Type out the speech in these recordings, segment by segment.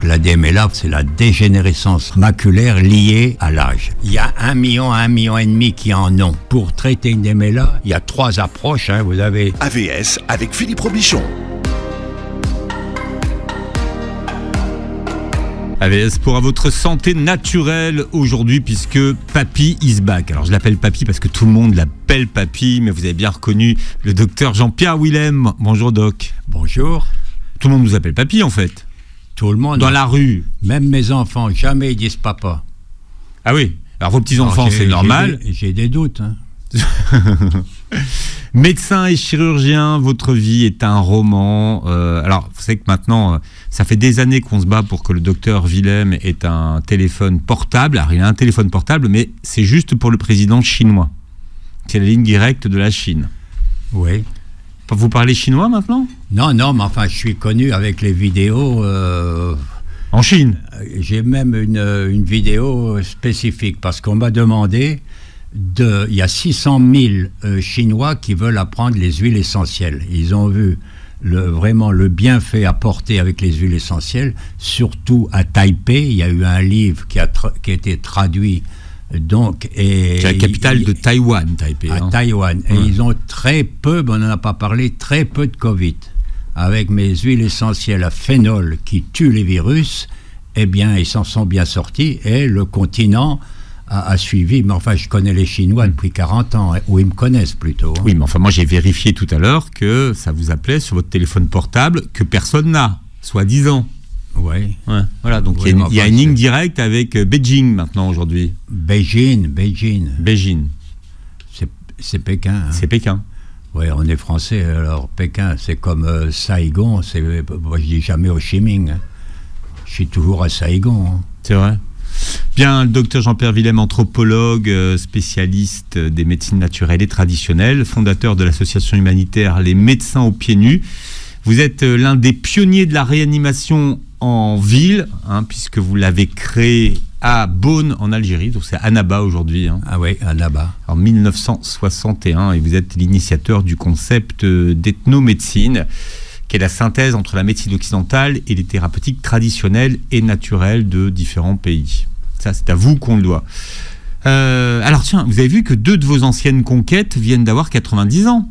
La DMLA, c'est la dégénérescence maculaire liée à l'âge. Il y a 1 million à 1,5 million qui en ont. Pour traiter une DMLA, il y a 3 approches. Vous avez AVS avec Philippe Robichon. AVS pour votre santé naturelle aujourd'hui, puisque Papy is back. Alors je l'appelle Papy parce que tout le monde l'appelle Papy, mais vous avez bien reconnu le docteur Jean-Pierre Willem. Bonjour doc. Bonjour. Tout le monde nous appelle Papy en fait. Tout le monde. Dans la rue. Même mes enfants, jamais ils disent papa. Ah oui. Alors vos petits-enfants, c'est normal. J'ai des doutes. Médecin et chirurgien, votre vie est un roman. Alors, vous savez que maintenant, ça fait des années qu'on se bat pour que le docteur Willem ait un téléphone portable. Alors, il a un téléphone portable, mais c'est juste pour le président chinois. C'est la ligne directe de la Chine. Oui. Vous parlez chinois maintenant ? Non, mais enfin, je suis connu avec les vidéos. En Chine ? J'ai même une vidéo spécifique parce qu'on m'a demandé. Il y a 600 000 Chinois qui veulent apprendre les huiles essentielles. Ils ont vu vraiment le bienfait apporté avec les huiles essentielles, surtout à Taipei. Il y a eu un livre qui a été traduit. C'est la capitale de Taïwan, Taipei. À Taïwan. Et ils ont très peu, on n'en a pas parlé, très peu de Covid. Avec mes huiles essentielles à phénol qui tuent les virus, eh bien, ils s'en sont bien sortis. Et le continent a suivi, mais enfin je connais les Chinois depuis 40 ans, ou ils me connaissent plutôt. Oui, mais enfin moi j'ai vérifié tout à l'heure que ça vous appelait sur votre téléphone portable que personne n'a, soi-disant. Oui. Ouais, voilà, donc il y a une ligne directe avec Beijing maintenant aujourd'hui. Beijing. C'est Pékin. Hein. C'est Pékin. Oui, on est français, alors Pékin, c'est comme Saigon, moi je dis jamais Ho Chi Minh. Hein. Je suis toujours à Saigon. Hein. C'est vrai. Bien, le docteur Jean-Pierre Willem, anthropologue, spécialiste des médecines naturelles et traditionnelles, fondateur de l'association humanitaire Les Médecins aux Pieds Nus. Vous êtes l'un des pionniers de la réanimation en ville, puisque vous l'avez créé à Beaune, en Algérie, donc c'est Annaba aujourd'hui. Ah oui, Annaba. En 1961, et vous êtes l'initiateur du concept d'ethnomédecine, qui est la synthèse entre la médecine occidentale et les thérapeutiques traditionnelles et naturelles de différents pays. Ça, c'est à vous qu'on le doit. Alors tiens, vous avez vu que 2 de vos anciennes conquêtes viennent d'avoir 90 ans.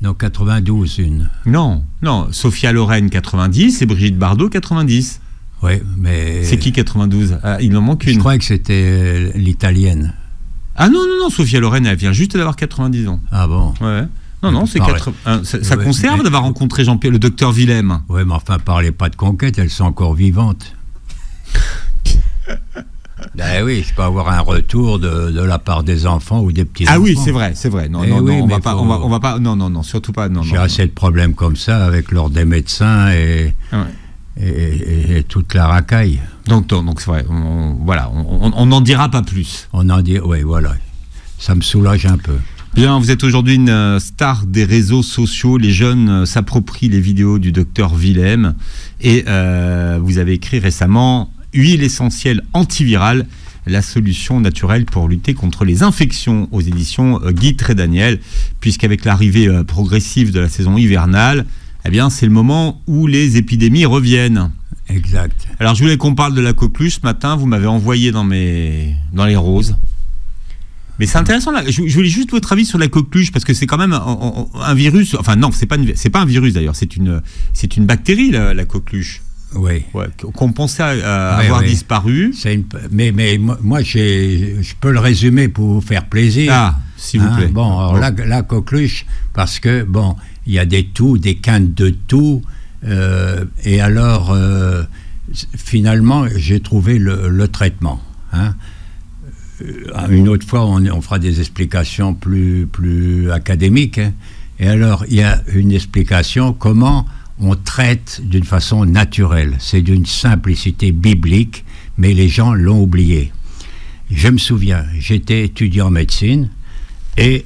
Non, 92, une. Non, Sophia Loren, 90, et Brigitte Bardot, 90. Oui, mais... C'est qui 92 ? Il en manque une. Je crois que c'était l'italienne. Ah non, Sophia Loren, elle vient juste d'avoir 90 ans. Ah bon ? Ouais. Non, c'est 80. Ça conserve d'avoir rencontré Jean-Pierre, le docteur Willem. Oui, mais enfin, parlez pas de conquête, elles sont encore vivantes. Ben oui, je peux avoir un retour de la part des enfants ou des petits-enfants. Ah oui, c'est vrai. Non, on va pas. Non, surtout pas. Non. J'ai assez de problèmes comme ça avec l'ordre des médecins et toute la racaille. Donc c'est vrai. On n'en dira pas plus. Oui, voilà. Ça me soulage un peu. Bien, vous êtes aujourd'hui une star des réseaux sociaux. Les jeunes s'approprient les vidéos du docteur Willem. Et vous avez écrit récemment Huile essentielle antivirale, la solution naturelle pour lutter contre les infections, aux éditions Guy Trédaniel. Puisqu'avec l'arrivée progressive de la saison hivernale, eh bien, c'est le moment où les épidémies reviennent. Exact. Alors, je voulais qu'on parle de la coqueluche ce matin. Vous m'avez envoyé dans les roses. Mais c'est intéressant, là. Je voulais juste votre avis sur la coqueluche, parce que c'est quand même un virus. Enfin, non, c'est pas un virus d'ailleurs, c'est une bactérie, la coqueluche. Oui. Ouais, qu'on pensait avoir disparu. Mais moi, je peux le résumer pour vous faire plaisir. Ah, s'il vous plaît. Bon, alors la coqueluche, parce que, il y a des toux, des quintes de toux, et alors, finalement, j'ai trouvé le traitement. Une autre fois, on fera des explications plus académiques. Et alors, il y a une explication comment on traite d'une façon naturelle. C'est d'une simplicité biblique, mais les gens l'ont oublié. Je me souviens, j'étais étudiant en médecine et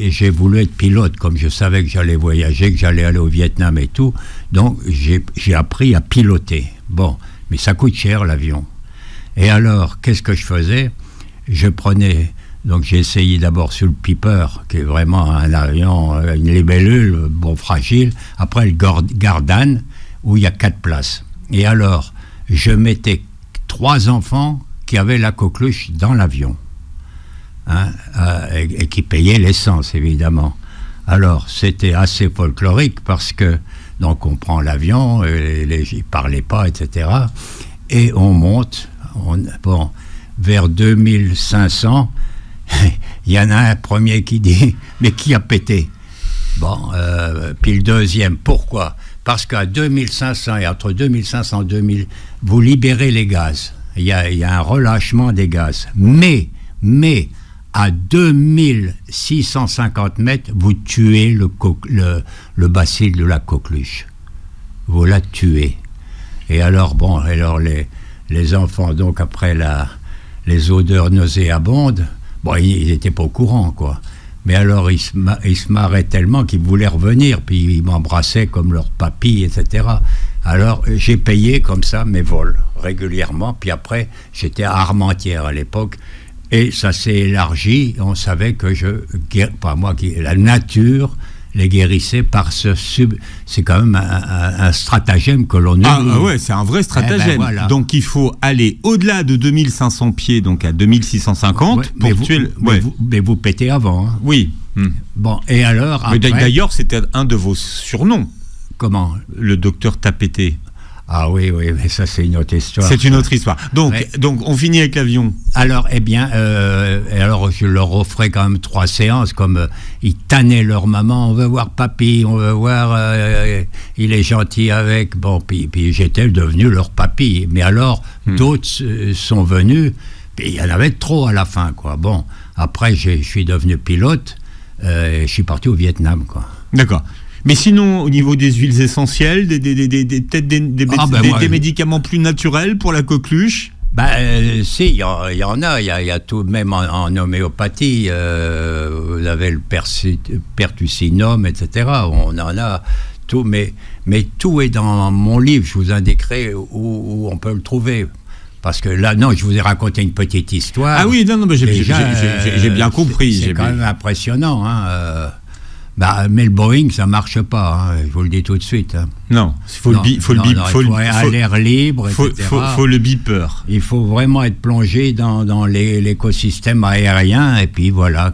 j'ai voulu être pilote, comme je savais que j'allais voyager, que j'allais aller au Vietnam et tout. Donc, j'ai appris à piloter. Bon, mais ça coûte cher, l'avion. Et alors, qu'est-ce que je faisais ? Donc j'ai essayé d'abord sur le Piper, qui est vraiment un avion, une libellule, fragile. Après le Gardanne, où il y a 4 places. Et alors, je mettais 3 enfants qui avaient la coqueluche dans l'avion, hein, et qui payaient l'essence, évidemment. Alors, c'était assez folklorique parce que, donc, on prend l'avion, ils ne parlaient pas, etc. Et on monte, vers 2500, il y en a un premier qui dit « Mais qui a pété ?» Bon, puis le deuxième, pourquoi? Parce qu'à 2500 et entre 2500 et 2000, vous libérez les gaz. Il y a un relâchement des gaz. Mais à 2650 mètres, vous tuez le bacille de la coqueluche. Vous la tuez. Et alors, les enfants, donc après les odeurs nauséabondes, ils n'étaient pas au courant, quoi. Mais alors, ils se marraient tellement qu'ils voulaient revenir, puis ils m'embrassaient comme leur papy, etc. Alors, j'ai payé comme ça mes vols, régulièrement. Puis après, j'étais à Armentières à l'époque, et ça s'est élargi. On savait que la nature les guérissait par c'est quand même un stratagème que l'on a. Ah ouais, c'est un vrai stratagème. Voilà. Donc il faut aller au-delà de 2500 pieds, donc à 2650, pour tuer mais vous pétez avant. Hein. Oui. Bon, et alors après... Mais d'ailleurs, c'était un de vos surnoms. Comment? Le docteur Tapeté. Ah oui, mais ça c'est une autre histoire. C'est une autre histoire. Donc on finit avec l'avion. Alors, alors je leur offrais quand même 3 séances, comme ils tannaient leur maman, on veut voir papy, on veut voir, il est gentil avec. Bon, puis j'étais devenu leur papy. Mais alors, d'autres sont venus, puis il y en avait trop à la fin, quoi. Bon, après, je suis devenu pilote, je suis parti au Vietnam, quoi. D'accord. Mais sinon, au niveau des huiles essentielles, peut-être des médicaments plus naturels pour la coqueluche? Si, il y en a. Il y a tout, même en homéopathie, vous avez le pertussinum, etc. On en a tout, mais tout est dans mon livre. Je vous indiquerai où on peut le trouver. Parce que là, non, je vous ai raconté une petite histoire. Ah oui, non, mais j'ai bien compris. C'est quand même impressionnant, hein. Mais le Boeing, ça marche pas, hein, je vous le dis tout de suite. Hein. Non, il faut à l'air libre, etc. Faut le beeper. Il faut vraiment être plongé dans l'écosystème aérien, et puis voilà.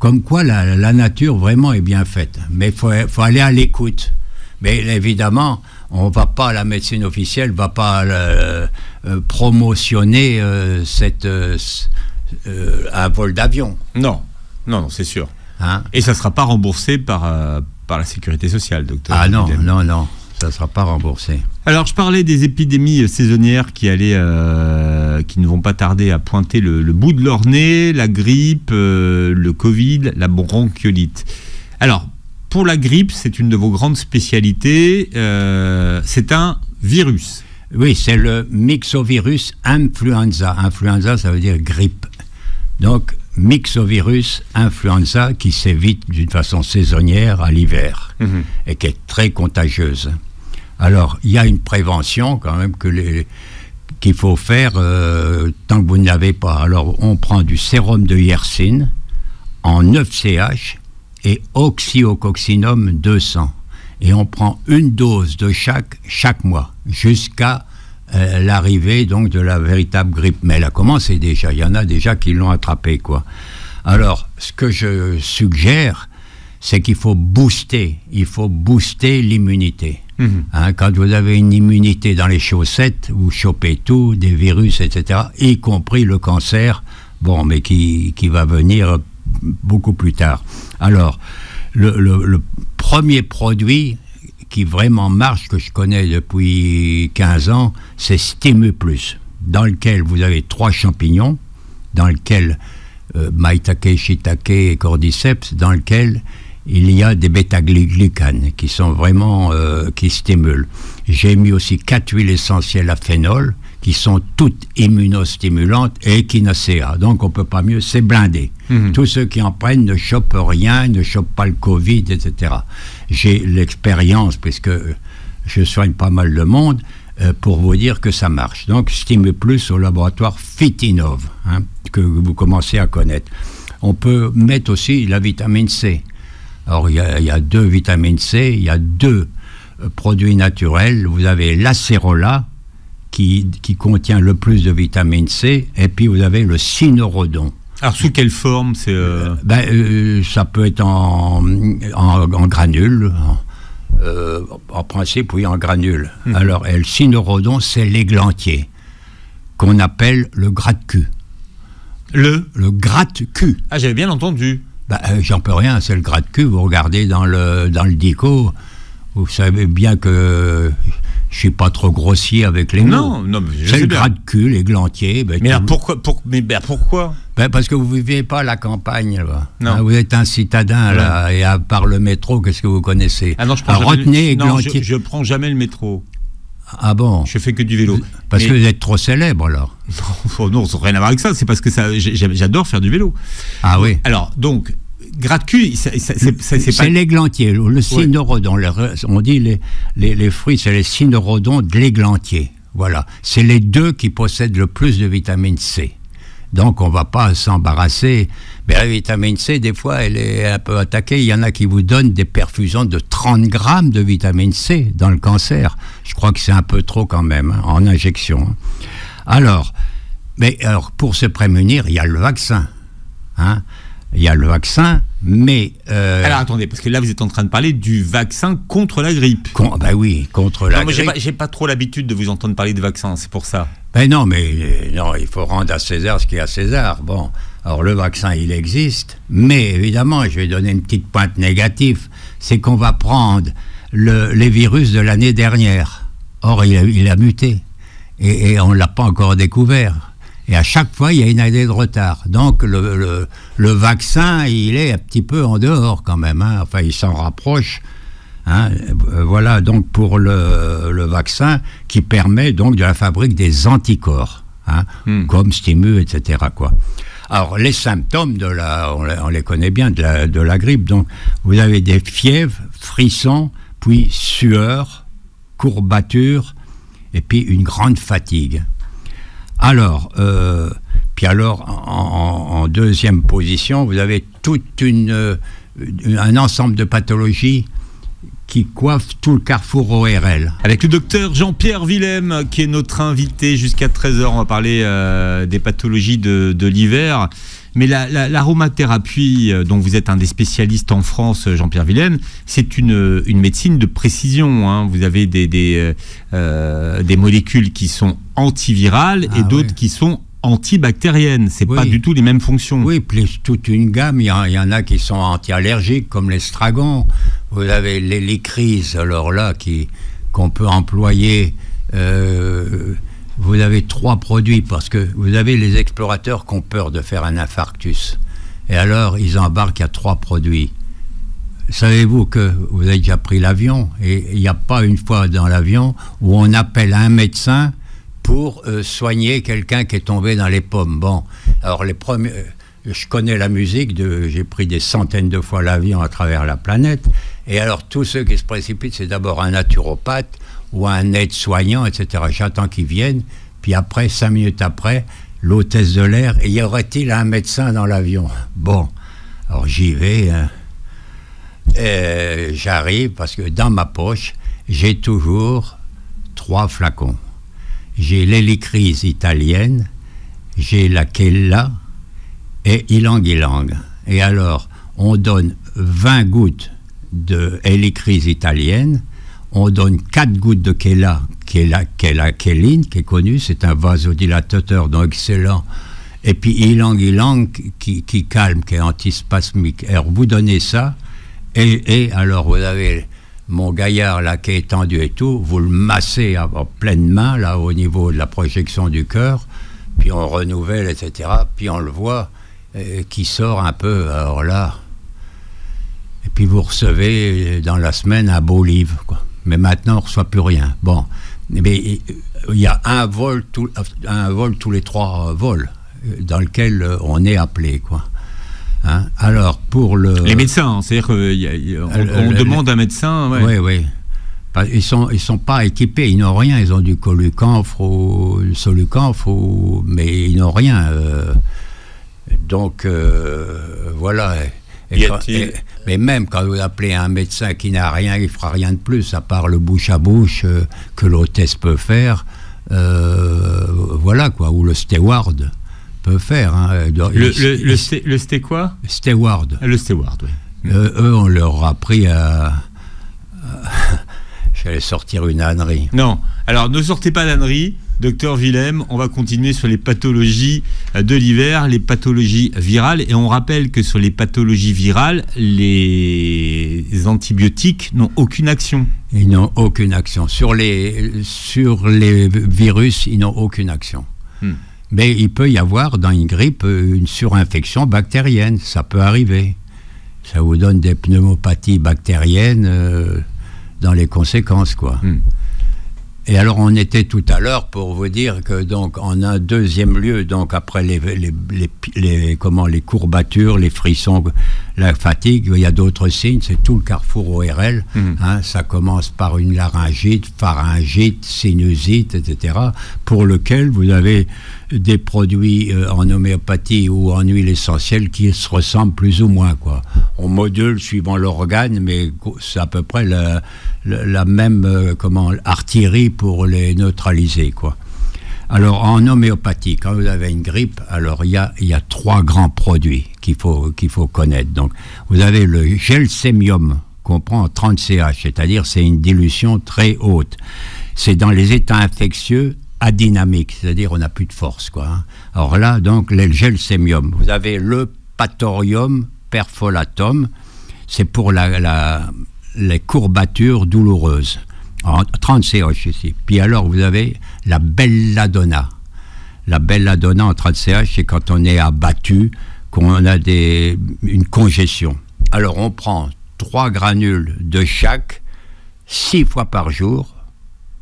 Comme quoi, la nature vraiment est bien faite. Mais il faut aller à l'écoute. Mais évidemment, la médecine officielle ne va pas promotionner un vol d'avion. Non, c'est sûr. Hein? Et ça ne sera pas remboursé par la Sécurité sociale, docteur. Ah non, ça ne sera pas remboursé. Alors, je parlais des épidémies saisonnières qui ne vont pas tarder à pointer le bout de leur nez, la grippe, le Covid, la bronchiolite. Alors, pour la grippe, c'est une de vos grandes spécialités. C'est un virus. Oui, c'est le myxovirus influenza. Influenza, ça veut dire grippe. Donc, myxovirus influenza qui sévit d'une façon saisonnière à l'hiver et qui est très contagieuse. Alors, il y a une prévention quand même qu'il faut faire tant que vous ne l'avez pas. Alors, on prend du sérum de hyacine en 9CH et oxyococcinum 200. Et on prend une dose de chaque mois jusqu'à l'arrivée donc de la véritable grippe. Mais elle a commencé déjà, il y en a déjà qui l'ont attrapée, quoi. Alors, ce que je suggère, c'est qu'il faut booster l'immunité. Hein, quand vous avez une immunité dans les chaussettes, vous chopez tout, des virus, etc., y compris le cancer, mais qui va venir beaucoup plus tard. Alors, le premier produit qui vraiment marche, que je connais depuis 15 ans, c'est Stimuplus, dans lequel vous avez 3 champignons, dans lequel maïtake, shiitake et cordyceps, dans lequel il y a des bêta-glucanes qui sont vraiment, qui stimulent. J'ai mis aussi 4 huiles essentielles à phénol, qui sont toutes immunostimulantes et échinacea. Donc on ne peut pas mieux, c'est blindé. Tous ceux qui en prennent ne chopent rien, ne chopent pas le Covid, etc. J'ai l'expérience, puisque je soigne pas mal de monde, pour vous dire que ça marche. Donc Stimuplus au laboratoire Fitinov, que vous commencez à connaître. On peut mettre aussi la vitamine C. Alors il y a 2 vitamines C, il y a 2 produits naturels. Vous avez l'acérola qui contient le plus de vitamine C, et puis vous avez le cynorhodon. Alors sous quelle forme c'est ça peut être en granules, en principe oui en granules. Alors et le cynorhodon c'est l'églantier, qu'on appelle le gratte-cul. Le gratte-cul. Ah, j'avais bien entendu. J'en peux rien, c'est le gratte-cul. Vous regardez dans le dico, vous savez bien que je suis pas trop grossier avec les mots. Non, mais c'est le gratte-cul, l'églantier. Mais alors pourquoi parce que vous vivez pas à la campagne, là. Non. Hein, vous êtes un citadin, là, et à part le métro, qu'est-ce que vous connaissez? Ah non, je prends retenez églantier. Je prends jamais le métro. Ah bon? Je fais que du vélo. Parce que vous êtes trop célèbre, alors. Non, ça n'a rien à voir avec ça. C'est parce que j'adore faire du vélo. Ah oui. Alors, donc, gratte-cul, c'est l'églantier, le cynorhodon. On dit les fruits, c'est les cynorhodons de l'églantier. Voilà. C'est les deux qui possèdent le plus de vitamine C. Donc, on ne va pas s'embarrasser. Mais la vitamine C, des fois, elle est un peu attaquée. Il y en a qui vous donnent des perfusions de 30 grammes de vitamine C dans le cancer. Je crois que c'est un peu trop quand même, hein, en injection. Alors, pour se prémunir, il y a le vaccin. Hein. Il y a le vaccin, mais... Alors, attendez, parce que là, vous êtes en train de parler du vaccin contre la grippe. Oui, contre la grippe. Moi, j'ai pas trop l'habitude de vous entendre parler de vaccin, c'est pour ça. Non, il faut rendre à César ce qui est à César. Bon, alors le vaccin, il existe, mais évidemment, je vais donner une petite pointe négative, c'est qu'on va prendre les virus de l'année dernière. Or, il a muté, et on ne l'a pas encore découvert. Et à chaque fois, il y a une année de retard. Donc, le vaccin, il est un petit peu en dehors quand même. Hein. Enfin, il s'en rapproche. Hein. Voilà donc pour le vaccin qui permet donc de la fabrique des anticorps, hein, comme Stimu, etc. quoi. Alors, les symptômes on les connaît bien de la grippe. Donc, vous avez des fièvres, frissons, puis sueur, courbatures, et puis une grande fatigue. Alors, en deuxième position, vous avez un ensemble de pathologies qui coiffe tout le carrefour ORL. Avec le docteur Jean-Pierre Willem, qui est notre invité jusqu'à 13h. On va parler des pathologies de l'hiver. Mais l'aromathérapie, dont vous êtes un des spécialistes en France, Jean-Pierre Willem, c'est une médecine de précision. Hein. Vous avez des molécules qui sont antivirales et d'autres qui sont antibactériennes. C'est pas du tout les mêmes fonctions. Oui, plus toute une gamme. Il y en a qui sont anti-allergiques, comme l'estragon. Vous avez l'hélicryse, alors là, qu'on peut employer. Vous avez 3 produits, parce que vous avez les explorateurs qui ont peur de faire un infarctus. Et alors, ils embarquent à 3 produits. Savez-vous que vous avez déjà pris l'avion, et il n'y a pas une fois dans l'avion où on appelle un médecin pour soigner quelqu'un qui est tombé dans les pommes. Bon, alors je connais la musique, j'ai pris des centaines de fois l'avion à travers la planète, et alors tous ceux qui se précipitent, c'est d'abord un naturopathe ou un aide-soignant, etc. J'attends qu'ils viennent, puis après, 5 minutes après, l'hôtesse de l'air, et y aurait-il un médecin dans l'avion? Bon, alors j'y vais, hein. J'arrive, parce que dans ma poche, j'ai toujours 3 flacons. J'ai l'hélicryse italienne, j'ai la Kella et ylang-ylang. Et alors, on donne 20 gouttes de hélicryse italienne, on donne 4 gouttes de Kella, qui est la kéline, qui est connue, c'est un vasodilatateur donc excellent, et puis ylang-ylang qui calme, qui est antispasmique. Alors, vous donnez ça, et alors vous avez mon gaillard là qui est étendu et tout, vous le massez en pleine main là au niveau de la projection du cœur, puis on renouvelle, etc. Puis on le voit qui sort un peu, alors là, et puis vous recevez dans la semaine un beau livre, quoi. Mais maintenant on ne reçoit plus rien. Bon, mais il y a un vol tous les 3 vols dans lequel on est appelé, quoi. Hein? Alors, pour les médecins, c'est-à-dire qu'on demande un médecin. Ouais. Oui. Ils sont pas équipés, ils n'ont rien. Ils ont du colucanfre ou du solucanfre, mais ils n'ont rien. Donc, voilà. Mais même quand vous appelez un médecin qui n'a rien, il ne fera rien de plus, à part le bouche à bouche que l'hôtesse peut faire. voilà quoi, ou le steward peut faire. Hein. Le sté quoi ? Steward. Le steward, oui. Eux, on leur a appris à... J'allais sortir une ânerie. Non, alors ne sortez pas d'ânerie, docteur Willem, on va continuer sur les pathologies de l'hiver, les pathologies virales, et on rappelle que sur les pathologies virales, les antibiotiques n'ont aucune action. Ils n'ont aucune action. Sur les virus, ils n'ont aucune action. Mais il peut y avoir dans une grippe une surinfection bactérienne, ça peut arriver. Ça vous donne des pneumopathies bactériennes dans les conséquences, quoi. Et alors, on était tout à l'heure pour vous dire que, donc, en un deuxième lieu, donc, après les courbatures, les frissons, la fatigue, il y a d'autres signes, c'est tout le carrefour ORL. Hein, ça commence par une laryngite, pharyngite, sinusite, etc., pour lequel vous avez des produits en homéopathie ou en huile essentielle qui se ressemblent plus ou moins, quoi. On module suivant l'organe, mais c'est à peu près la même artillerie pour les neutraliser, quoi. Alors en homéopathie, quand vous avez une grippe, alors il y a 3 grands produits qu'il faut connaître. Donc vous avez le gelsémium qu'on prend en 30 CH, c'est-à-dire c'est une dilution très haute. C'est dans les états infectieux adynamiques, c'est-à-dire on n'a plus de force, quoi. Hein. Alors là, donc le gelsémium. Vous avez le Pathorium perfolatum, c'est pour les courbatures douloureuses. En 30 CH ici. Puis alors, vous avez la belladonna. La belladonna en 30 CH, c'est quand on est abattu, qu'on a une congestion. Alors, on prend 3 granules de chaque, 6 fois par jour,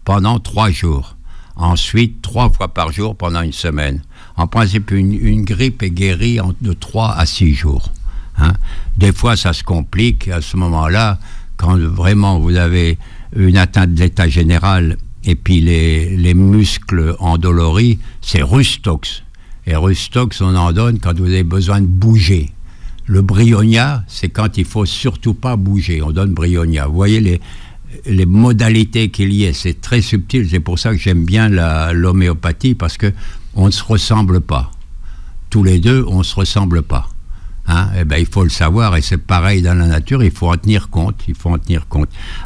pendant 3 jours. Ensuite, 3 fois par jour pendant une semaine. En principe, une grippe est guérie de 3 à 6 jours. Hein. Des fois, ça se complique. À ce moment-là, quand vraiment vous avez une atteinte de l'état général et puis les muscles endoloris, c'est Rustox. Et Rustox, on en donne quand vous avez besoin de bouger. Le Brionia, c'est quand il faut surtout pas bouger. On donne Brionia. Vous voyez les modalités qu'il y a, c'est très subtil. C'est pour ça que j'aime bien l'homéopathie, parce que on ne se ressemble pas. Tous les deux, on ne se ressemble pas. Hein, eh ben, il faut le savoir, et c'est pareil dans la nature, il faut en tenir compte,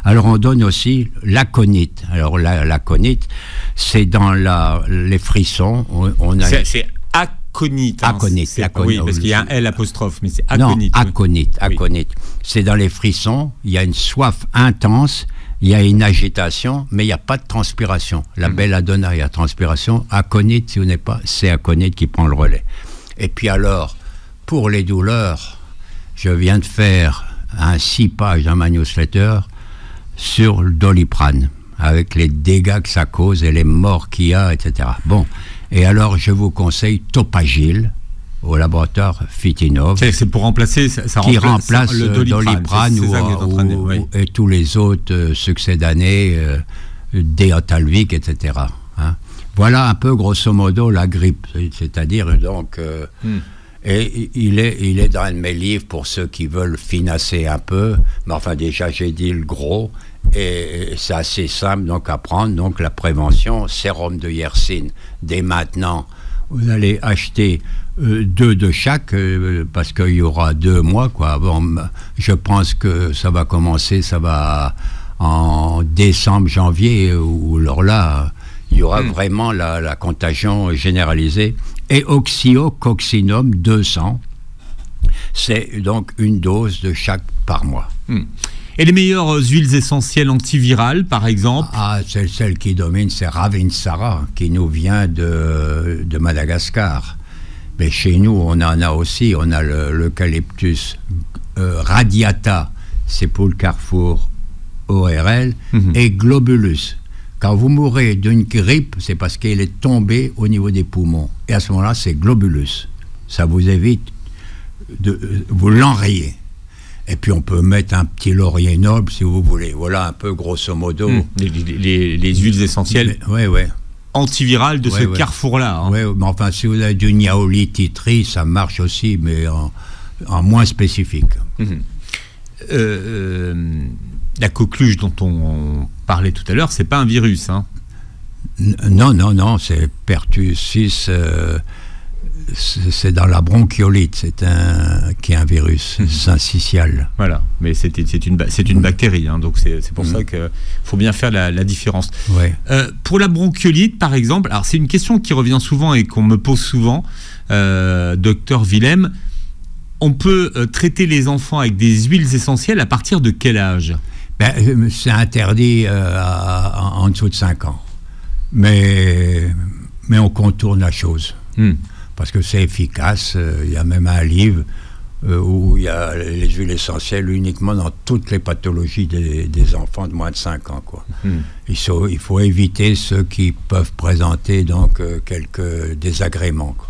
Alors on donne aussi l'aconite. Alors l'aconite, c'est dans les frissons, c'est aconite. Aconite, oui, parce qu'il y a un L apostrophe, mais c'est aconite. Non, aconite. C'est dans les frissons, il y a une soif intense, il y a une agitation, mais il n'y a pas de transpiration. La belladonna, il y a transpiration. Aconite, si vous n'êtes pas, c'est aconite qui prend le relais. Et puis alors, pour les douleurs, je viens de faire 6 pages dans ma newsletter sur le Doliprane, avec les dégâts que ça cause et les morts qu'il y a, etc. Bon, et alors je vous conseille Topagil, au laboratoire Fitinov. C'est pour remplacer, ça qui remplace le Doliprane et tous les autres succédanés, Déotalvic, etc. Hein. Voilà un peu grosso modo la grippe, c'est-à-dire donc... Et il est dans un de mes livres pour ceux qui veulent finasser un peu. Mais enfin, déjà, j'ai dit le gros. Et c'est assez simple donc à prendre. Donc, la prévention, sérum de Yersin. Dès maintenant, vous allez acheter 2 de chaque, parce qu'il y aura 2 mois, quoi. Bon, je pense que ça va commencer, ça va en décembre, janvier, où alors là, il y aura vraiment la contagion généralisée. Et oxyococcinum 200, c'est donc une dose de chaque par mois. Et les meilleures huiles essentielles antivirales, par exemple? Celle qui domine, c'est Ravinsara, qui nous vient de Madagascar. Mais chez nous, on en a aussi, on a l'eucalyptus radiata, c'est pour le carrefour ORL, et globulus. Quand vous mourrez d'une grippe, c'est parce qu'elle est tombée au niveau des poumons. Et à ce moment-là, c'est globulus. Ça vous évite vous l'enrayez. Et puis on peut mettre un petit laurier noble si vous voulez. Voilà un peu grosso modo. Les huiles essentielles antivirales de ce carrefour-là. Hein. Oui, mais enfin, si vous avez du Niaouli titri, ça marche aussi, mais en moins spécifique. La coqueluche dont on parlait tout à l'heure, c'est pas un virus, hein? Non, c'est pertussis, c'est dans la bronchiolite, qui est un virus syncytial. Voilà, mais c'est une bactérie, hein, donc c'est pour ça qu'il faut bien faire la différence. Ouais. Pour la bronchiolite, par exemple, alors c'est une question qui revient souvent et qu'on me pose souvent, docteur Willem, on peut traiter les enfants avec des huiles essentielles à partir de quel âge ? C'est interdit en dessous de 5 ans. Mais on contourne la chose. Parce que c'est efficace. Il y a même un livre où il y a les huiles essentielles uniquement dans toutes les pathologies des enfants de moins de 5 ans. Quoi. Il faut éviter ceux qui peuvent présenter donc, quelques désagréments. Quoi.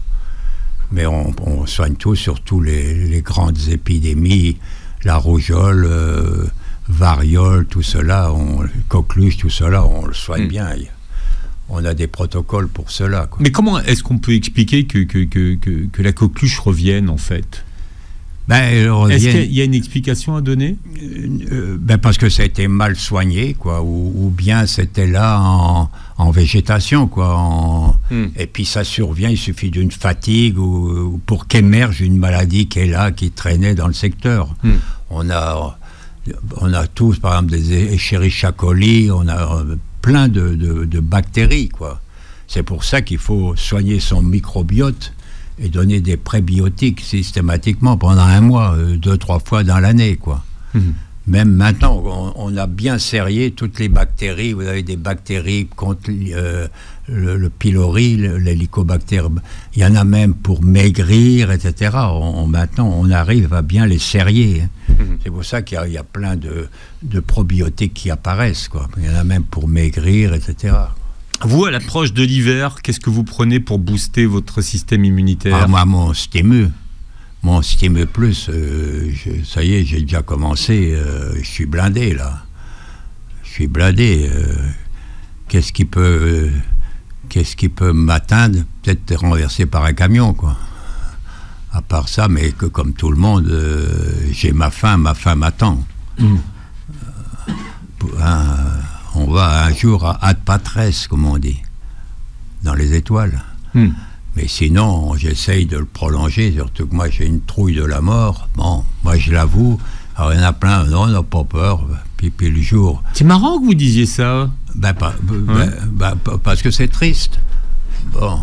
Mais on soigne tout, surtout les grandes épidémies, la rougeole, variole, tout cela, coqueluche, tout cela, on le soigne bien. On a des protocoles pour cela. Quoi. Mais comment est-ce qu'on peut expliquer que la coqueluche revienne, en fait ? Est-ce qu'il y a une explication à donner ? Parce que ça a été mal soigné, quoi, ou bien c'était là en végétation, quoi. Et puis ça survient, il suffit d'une fatigue ou pour qu'émerge une maladie qui est là, qui traînait dans le secteur. On a tous, par exemple, des Escherichia coli, on a plein de bactéries, quoi. C'est pour ça qu'il faut soigner son microbiote et donner des prébiotiques systématiquement pendant 1 mois, 2-3 fois dans l'année, quoi. Même maintenant, on a bien serré toutes les bactéries. Vous avez des bactéries contre le pylori, l'hélicobactère. Il y en a même pour maigrir, etc. Maintenant, on arrive à bien les serrer. C'est pour ça qu'il y a plein de probiotiques qui apparaissent, quoi. Il y en a même pour maigrir, etc. Vous, à l'approche de l'hiver, qu'est-ce que vous prenez pour booster votre système immunitaire ? Moi, mon Stimu Plus, ça y est, j'ai déjà commencé, je suis blindé, là. Je suis blindé. Qu'est-ce qui peut m'atteindre ? Peut-être renversé par un camion, quoi. À part ça, mais que comme tout le monde, j'ai ma faim m'attend. On va un jour à Ad Patresse, comme on dit, dans les étoiles. Mais sinon, j'essaye de le prolonger, surtout que moi j'ai une trouille de la mort. Bon, moi je l'avoue, alors il y en a plein, non, on n'a pas peur, puis le jour... C'est marrant que vous disiez ça. Parce que c'est triste. Bon...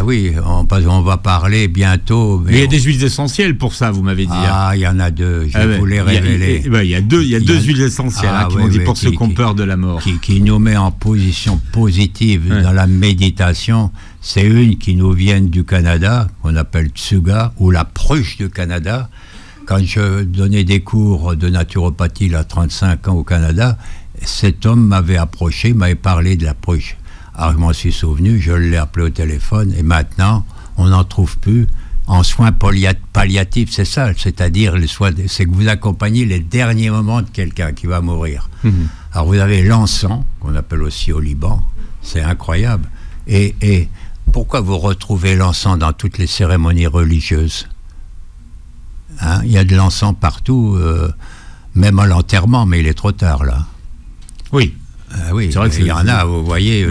oui, on va parler bientôt. Mais il y a des huiles essentielles pour ça, vous m'avez dit. Il y en a 2, je vais vous les révéler. Il y a deux huiles essentielles qui m'ont dit pour ceux qui ont peur de la mort. Qui nous met en position positive dans la méditation. C'est une qui nous vient du Canada, qu'on appelle Tsuga, ou la pruche du Canada. Quand je donnais des cours de naturopathie, là, 35 ans au Canada, cet homme m'avait approché, m'avait parlé de la pruche. Alors je m'en suis souvenu, je l'ai appelé au téléphone, et maintenant, on n'en trouve plus. En soins palliatifs, c'est ça, c'est-à-dire c'est que vous accompagnez les derniers moments de quelqu'un qui va mourir. Alors vous avez l'encens, qu'on appelle aussi au Liban, c'est incroyable. Et pourquoi vous retrouvez l'encens dans toutes les cérémonies religieuses ? Il y a de l'encens partout, même à l'enterrement, mais il est trop tard, là. Oui. Oui, c'est vrai qu'il y en a, vous voyez,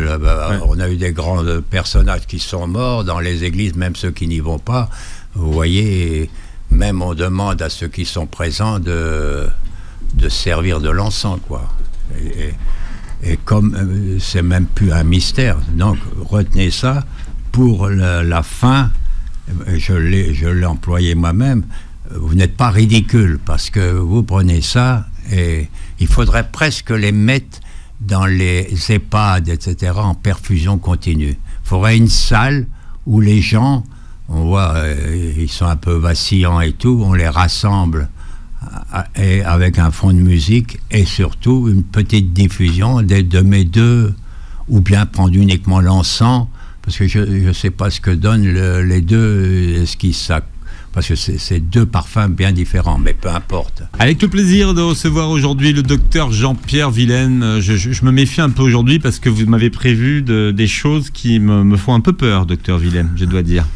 on a eu des grands personnages qui sont morts dans les églises, même ceux qui n'y vont pas. Vous voyez, même on demande à ceux qui sont présents de servir de l'encens, quoi. Et comme c'est même plus un mystère, donc retenez ça, pour la fin, je l'ai employé moi-même, vous n'êtes pas ridicule, parce que vous prenez ça, et il faudrait presque les mettre dans les EHPAD, etc., en perfusion continue. Il faudrait une salle où les gens, on voit, ils sont un peu vacillants et tout, on les rassemble et avec un fond de musique et surtout une petite diffusion de mes 2, ou bien prendre uniquement l'encens, parce que je ne sais pas ce que donnent les 2, est-ce qu'ils savent. Parce que c'est 2 parfums bien différents, mais peu importe. Avec le plaisir de recevoir aujourd'hui le docteur Jean-Pierre Willem. Je me méfie un peu aujourd'hui parce que vous m'avez prévu des choses qui me font un peu peur, docteur Willem, je dois dire.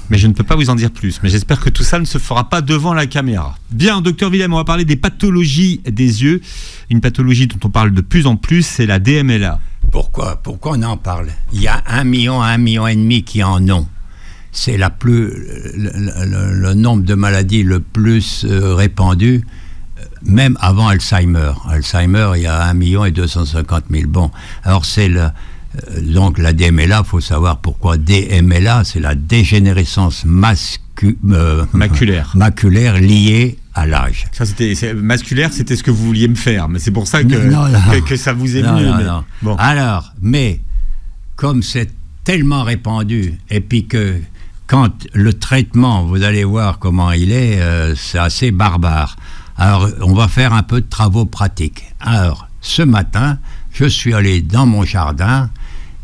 Mais je ne peux pas vous en dire plus. Mais j'espère que tout ça ne se fera pas devant la caméra. Bien, docteur Willem, on va parler des pathologies des yeux. Une pathologie dont on parle de plus en plus, c'est la DMLA. Pourquoi on en parle? Il y a 1 million à 1,5 million qui en ont. C'est le nombre de maladies le plus répandu, même avant Alzheimer. Alzheimer, il y a 1,250 000. Bon, alors c'est donc la DMLA, il faut savoir pourquoi DMLA, c'est la dégénérescence maculaire liée à l'âge. Ça, masculaire, c'était ce que vous vouliez me faire, mais c'est pour ça que ça vous est venu. Non. Bon. Alors, mais comme c'est tellement répandu, et puis que quand le traitement, vous allez voir comment il est, c'est assez barbare. Alors, on va faire un peu de travaux pratiques. Alors, ce matin, je suis allé dans mon jardin,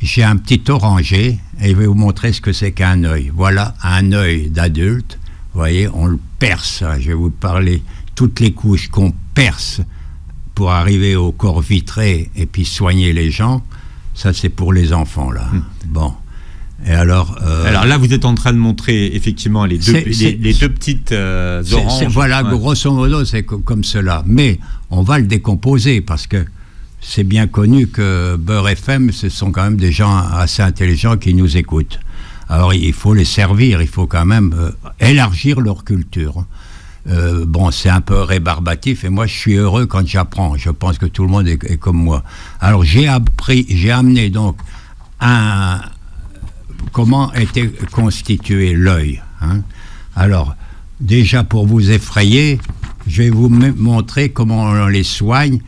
j'ai un petit oranger, et je vais vous montrer ce que c'est qu'un œil. Voilà un œil d'adulte. Vous voyez, on le perce. Je vais vous parler toutes les couches qu'on perce pour arriver au corps vitré et puis soigner les gens. Ça, c'est pour les enfants, là. Bon. Et alors là, vous êtes en train de montrer effectivement les deux petites oranges. Voilà, grosso modo, c'est comme cela. Mais on va le décomposer parce que c'est bien connu que Beurre FM, ce sont quand même des gens assez intelligents qui nous écoutent. Alors, il faut les servir, il faut quand même élargir leur culture. Bon, c'est un peu rébarbatif, et moi, je suis heureux quand j'apprends. Je pense que tout le monde est comme moi. Alors, j'ai amené donc comment était constitué l'œil. Hein. Alors, déjà, pour vous effrayer, je vais vous montrer comment on les soigne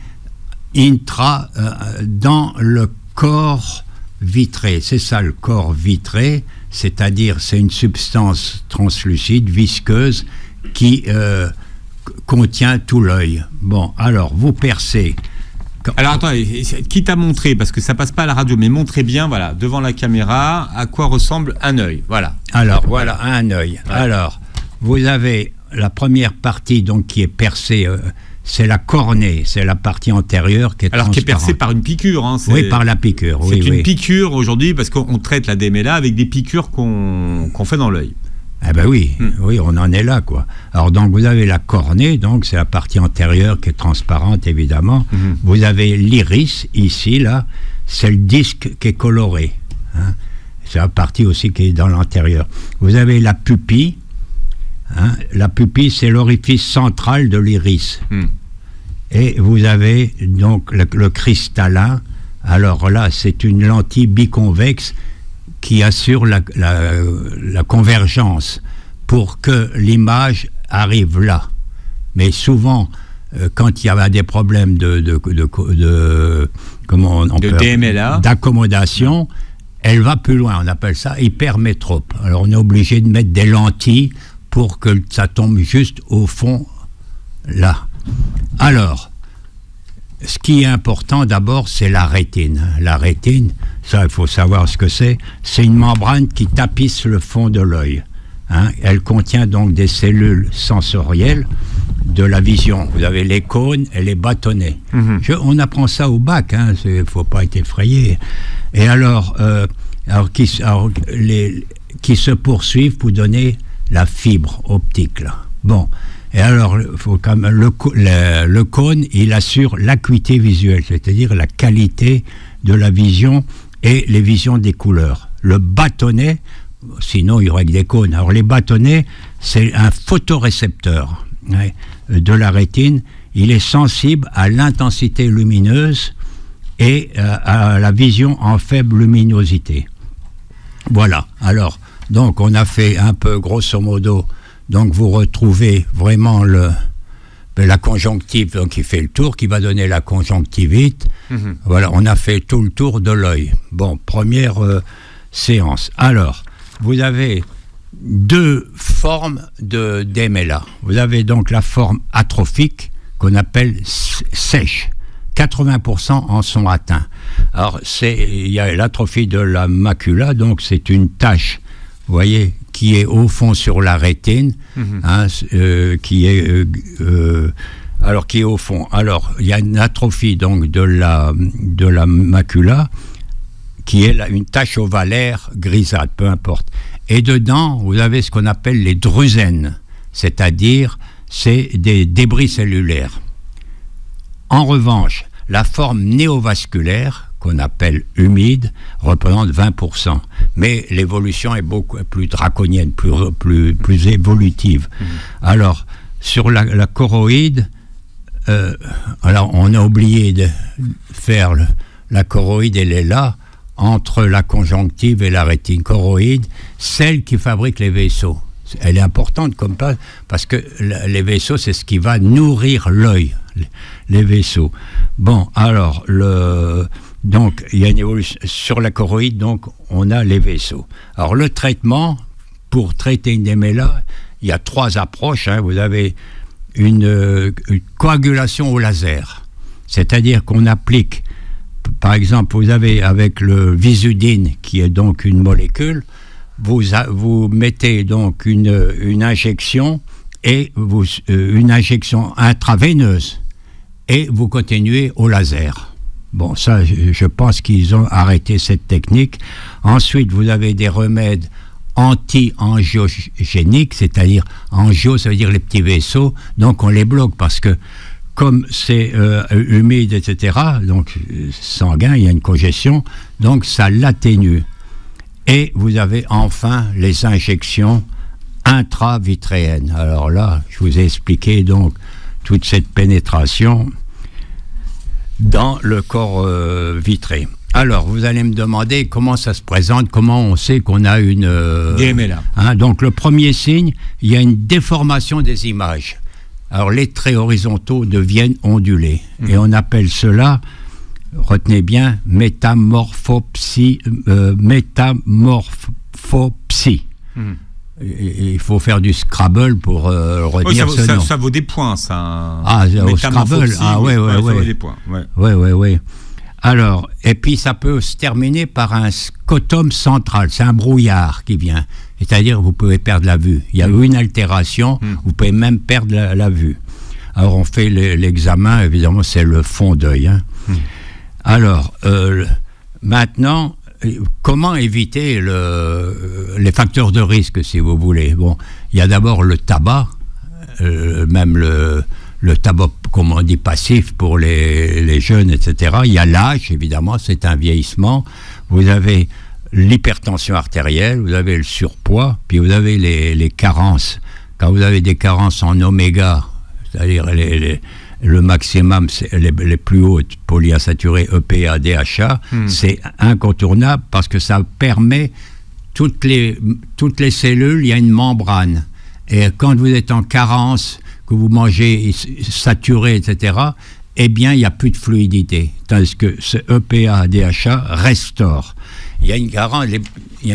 dans le corps vitré. C'est ça, le corps vitré, c'est-à-dire c'est une substance translucide, visqueuse, qui contient tout l'œil. Bon, alors, vous percez. Alors, attendez, quitte à montrer, parce que ça passe pas à la radio, mais montrez bien, voilà, devant la caméra, à quoi ressemble un œil. Voilà. Alors, voilà, un œil. Ouais. Alors, vous avez la première partie, donc, qui est percée, c'est la cornée, c'est la partie antérieure qui est transparente. Qui est percée par une piqûre. Hein, oui, par la piqûre. C'est une piqûre aujourd'hui, parce qu'on traite la DMLA avec des piqûres qu'on fait dans l'œil. Eh ben oui, oui, on en est là, quoi. Alors, donc, vous avez la cornée, donc, c'est la partie antérieure qui est transparente, évidemment. Vous avez l'iris, ici, là, c'est le disque qui est coloré. Hein. C'est la partie aussi qui est dans l'antérieur. Vous avez la pupille. Hein. La pupille, c'est l'orifice central de l'iris. Et vous avez, donc, le cristallin. Alors là, c'est une lentille biconvexe qui assure la convergence pour que l'image arrive là. Mais souvent, quand il y avait des problèmes d'accommodation, elle va plus loin. On appelle ça hypermétrope. Alors on est obligé de mettre des lentilles pour que ça tombe juste au fond, là. Alors, ce qui est important d'abord, c'est la rétine. La rétine, ça, il faut savoir ce que c'est. C'est une membrane qui tapisse le fond de l'œil. Hein. Elle contient donc des cellules sensorielles de la vision. Vous avez les cônes et les bâtonnets. On apprend ça au bac, hein. Il ne faut pas être effrayé. Et alors qui se poursuivent pour donner la fibre optique, là. Bon. Et alors, faut quand même, le cône, il assure l'acuité visuelle, c'est-à-dire la qualité de la vision et les visions des couleurs. Le bâtonnet, sinon il y aurait que des cônes. Alors les bâtonnets, c'est un photorécepteur de la rétine. Il est sensible à l'intensité lumineuse et à la vision en faible luminosité. Voilà. Alors, donc on a fait un peu grosso modo. Donc vous retrouvez vraiment la conjonctive, donc qui fait le tour, qui va donner la conjonctivite. Voilà, on a fait tout le tour de l'œil. Bon, première séance. Alors, vous avez deux formes de DMLA. Vous avez donc la forme atrophique qu'on appelle sèche. 80% en sont atteints. Alors, il y a l'atrophie de la macula, donc c'est une tache, vous voyez, qui est au fond sur la rétine, hein, qui est au fond. Alors, il y a une atrophie donc de la macula, qui est une tache ovalaire grisâtre, peu importe. Et dedans, vous avez ce qu'on appelle les drusènes, c'est-à-dire c'est des débris cellulaires. En revanche, la forme néovasculaire, qu'on appelle humide, représente 20%. Mais l'évolution est beaucoup plus draconienne, plus évolutive. Alors, sur la choroïde, alors on a oublié de faire la choroïde, elle est là, entre la conjonctive et la rétine. Choroïde, celle qui fabrique les vaisseaux. Elle est importante comme pas, parce que les vaisseaux, c'est ce qui va nourrir l'œil, les vaisseaux. Bon, alors, donc, il y a une évolution sur la choroïde, donc on a les vaisseaux. Alors, le traitement, pour traiter une déméla, il y a 3 approches. Vous avez une coagulation au laser, c'est-à-dire qu'on applique, par exemple, vous avez avec le Visudyne, qui est donc une molécule, vous mettez donc une injection, et une injection intraveineuse, et vous continuez au laser. Bon, ça, je pense qu'ils ont arrêté cette technique. Ensuite, vous avez des remèdes anti-angiogéniques, c'est-à-dire angio, ça veut dire les petits vaisseaux, donc on les bloque parce que comme c'est humide, etc., donc sanguin, il y a une congestion, donc ça l'atténue. Et vous avez enfin les injections intravitréennes. Alors là, je vous ai expliqué donc toute cette pénétration dans le corps vitré. Alors, vous allez me demander comment ça se présente, comment on sait qu'on a une... déméla. Donc, le premier signe, il y a une déformation des images. Alors, les traits horizontaux deviennent ondulés. Et on appelle cela, retenez bien, métamorphopsie. Il faut faire du Scrabble pour redire ce nom. Ça vaut des points, ça. Ah, au Scrabble. Ah, ouais. Ça vaut des points. Ouais. Alors, et puis ça peut se terminer par un scotum central, c'est un brouillard qui vient, c'est-à-dire que vous pouvez perdre la vue. Il y a une altération, vous pouvez même perdre la vue. Alors on fait l'examen, évidemment c'est le fond d'œil. Alors, maintenant, comment éviter les facteurs de risque, si vous voulez? Bon, il y a d'abord le tabac, même le tabac, comme on dit, passif pour les jeunes, etc. Il y a l'âge, évidemment, c'est un vieillissement. Vous avez l'hypertension artérielle, vous avez le surpoids, puis vous avez les carences. Quand vous avez des carences en oméga, c'est-à-dire le maximum, les plus hautes polyinsaturés, EPA, DHA, c'est incontournable parce que ça permet toutes les cellules, il y a une membrane. Et quand vous êtes en carence, que vous mangez saturé, etc., eh bien, il n'y a plus de fluidité. Tandis que ce EPA, DHA restaure. Il y a une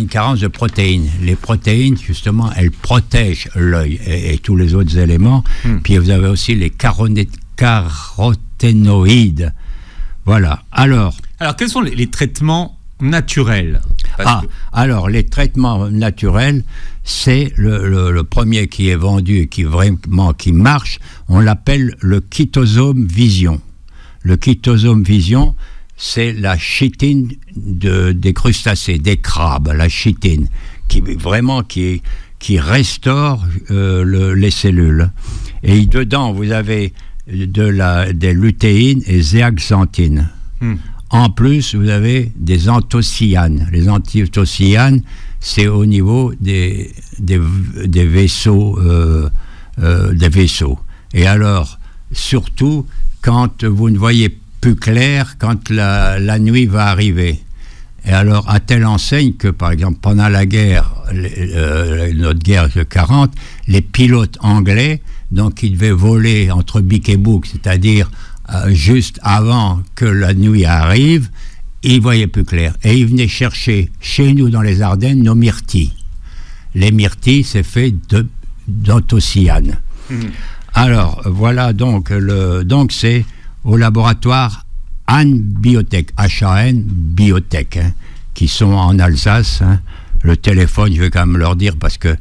carence de protéines. Les protéines, justement, elles protègent l'œil et tous les autres éléments. Puis vous avez aussi les caroténoïdes. Voilà. Alors, quels sont les traitements naturels? Alors, les traitements naturels, c'est le premier qui est vendu et qui marche, on l'appelle le chitosome vision. Le chitosome vision, c'est la chitine des crustacés, des crabes, la chitine, qui restaure les cellules. Et dedans, vous avez des lutéines et zéaxanthines. En plus, vous avez des anthocyanes. Les anthocyanes, c'est au niveau des vaisseaux. Et alors, surtout, quand vous ne voyez plus clair, quand la nuit va arriver. Et alors, à telle enseigne que, par exemple, pendant la guerre, notre guerre de 40, les pilotes anglais, donc ils devaient voler entre Bic et Bouc, c'est-à-dire juste avant que la nuit arrive, ils voyaient plus clair. Et ils venaient chercher chez nous dans les Ardennes nos myrtilles. Les myrtilles, c'est fait d'anthocyanes. Alors, voilà, donc c'est au laboratoire Han Biotech, HAN Biotech, qui sont en Alsace. Le téléphone, je vais quand même leur dire parce que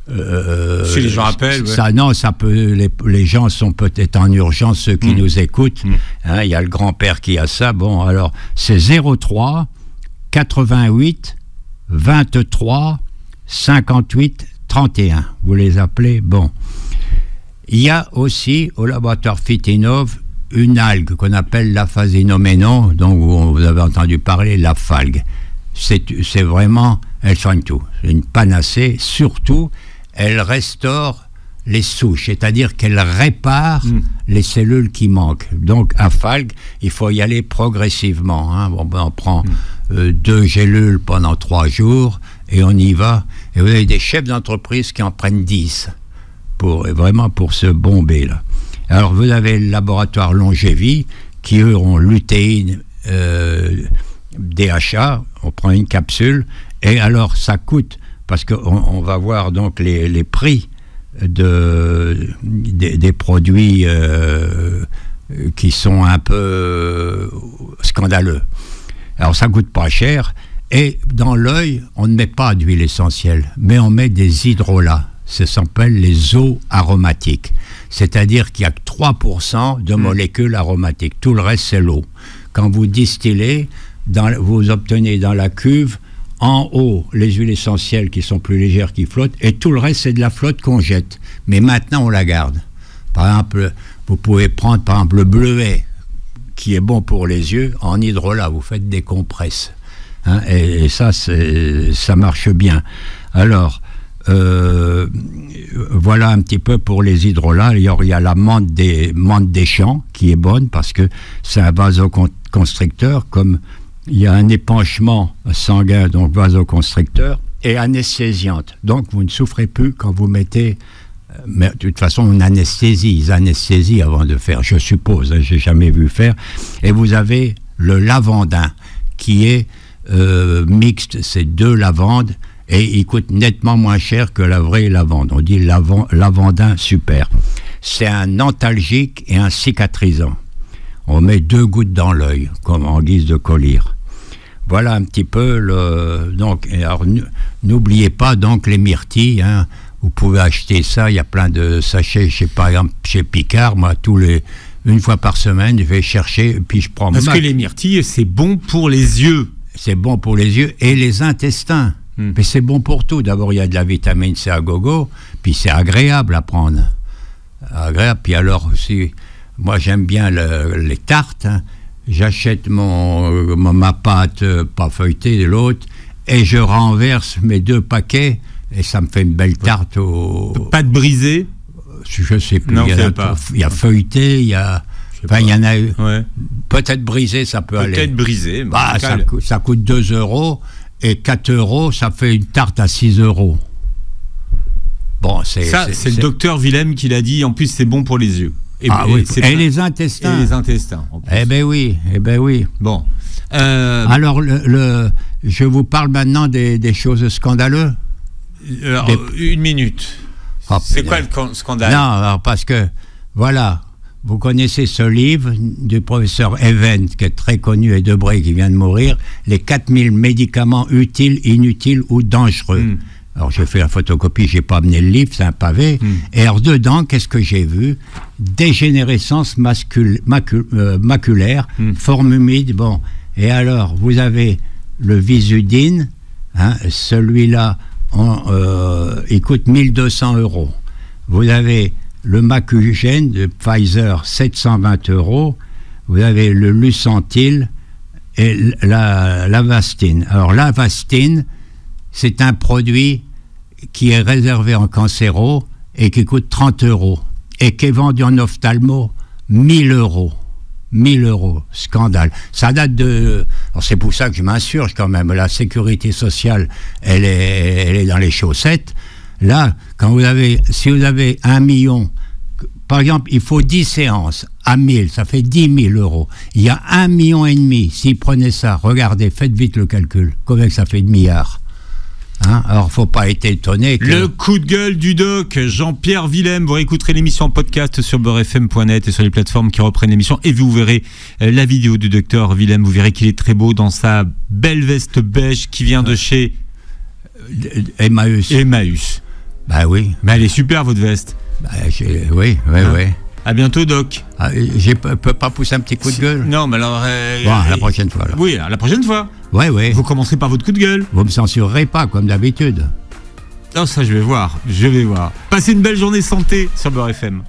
si les gens appellent, ça peut. Les gens sont peut-être en urgence, ceux qui nous écoutent. Il y a le grand-père qui a ça. Bon, alors c'est 03 88 23 58 31. Vous les appelez. Bon, il y a aussi au laboratoire Fitinov une algue qu'on appelle l'aphasinoménon, dont vous avez entendu parler, la falgue. C'est vraiment, elle soigne tout. C'est une panacée. Surtout, elle restaure les souches, c'est-à-dire qu'elle répare les cellules qui manquent. Donc, à falgue, il faut y aller progressivement. Hein. Bon, on prend 2 gélules pendant 3 jours et on y va. Et vous avez des chefs d'entreprise qui en prennent 10 vraiment pour se bomber, là. Alors, vous avez le laboratoire Longévie qui, eux, ont lutéine, DHA, on prend une capsule, et alors ça coûte, parce qu'on va voir donc les prix des produits qui sont un peu scandaleux. Alors ça coûte pas cher, et dans l'œil, on ne met pas d'huile essentielle, mais on met des hydrolats. Ça s'appelle les eaux aromatiques. C'est-à-dire qu'il n'y a que 3% de molécules aromatiques. Tout le reste, c'est l'eau. Quand vous distillez, vous obtenez dans la cuve, en haut, les huiles essentielles qui sont plus légères, qui flottent, et tout le reste, c'est de la flotte qu'on jette. Mais maintenant, on la garde. Par exemple, vous pouvez prendre, par exemple, le bleuet, qui est bon pour les yeux, en hydrolat. Vous faites des compresses. Hein, et ça, ça marche bien. Alors, voilà un petit peu pour les hydrolats. Il y a la menthe des champs qui est bonne parce que c'est un vasoconstricteur, comme il y a un épanchement sanguin, donc vasoconstricteur, et anesthésiante. Donc vous ne souffrez plus quand vous mettez, mais de toute façon une anesthésie, ils anesthésient avant de faire, je suppose, hein, j'ai jamais vu faire. Et vous avez le lavandin qui est mixte, c'est 2 lavandes. Et il coûte nettement moins cher que la vraie lavande. On dit lavandin super. C'est un antalgique et un cicatrisant. On met 2 gouttes dans l'œil, comme en guise de collyre. Voilà un petit peu donc, alors, n'oubliez pas donc les myrtilles. Hein. Vous pouvez acheter ça. Il y a plein de sachets. Par exemple, chez Picard, moi, une fois par semaine, je vais chercher, puis je prends. Parce que les myrtilles, c'est bon pour les yeux. C'est bon pour les yeux et les intestins. Mais c'est bon pour tout. D'abord, il y a de la vitamine C à gogo, puis c'est agréable à prendre. Agréable. Puis alors aussi, moi j'aime bien les tartes. Hein. J'achète ma pâte pas feuilletée de l'autre et je renverse mes 2 paquets et ça me fait une belle tarte Pâte brisée? Je sais plus. Non, il y a feuilleté, il y a... Enfin, il y en a eu. Ouais. Peut-être brisé, ça peut aller. Peut-être brisé. Ça coûte 2 €. Et 4 €, ça fait une tarte à 6 €. Bon, c'est le docteur Willem qui l'a dit. En plus, c'est bon pour les yeux. Et les intestins. Et les intestins. Eh ben oui. Bon. Alors, je vous parle maintenant des choses scandaleuses. Une minute. C'est quoi le scandale? Non, alors, parce que, voilà, vous connaissez ce livre du professeur Even, qui est très connu, et Debré, qui vient de mourir, les 4000 médicaments utiles, inutiles ou dangereux. Alors j'ai fait la photocopie, j'ai pas amené le livre, c'est un pavé. Et alors dedans, qu'est-ce que j'ai vu? Dégénérescence maculaire, forme humide. Bon, et alors vous avez le Visudyne, hein, celui-là, il coûte 1200 €. Vous avez le Macugène de Pfizer, 720 €. Vous avez le Lucentil et l'Avastine. Alors l'Avastine, c'est un produit qui est réservé en cancéro et qui coûte 30 € et qui est vendu en ophtalmo 1000 €. 1000 €, scandale. Ça date de... Alors c'est pour ça que je m'insurge quand même. La sécurité sociale, elle est dans les chaussettes. Là, si vous avez 1 million, par exemple, il faut 10 séances à 1000, ça fait 10 000 €. Il y a 1,5 million. S'ils prenaient ça, regardez, faites vite le calcul. Combien que ça fait de milliards? Hein? Alors, il ne faut pas être étonné. Le coup de gueule du doc, Jean-Pierre Willem. Vous réécouterez l'émission en podcast sur beurrefm.net et sur les plateformes qui reprennent l'émission. Et vous verrez la vidéo du docteur Willem. Vous verrez qu'il est très beau dans sa belle veste beige qui vient de chez Emmaüs. Bah oui. Mais elle est super, votre veste. Bah, oui. À bientôt, Doc. Je peux pas pousser un petit coup de gueule? Non, mais alors... bon, la prochaine fois, alors. Oui, la prochaine fois. Ouais. Vous commencerez par votre coup de gueule. Vous me censurerez pas, comme d'habitude. Non, ça, je vais voir. Passez une belle journée santé sur Beurre FM.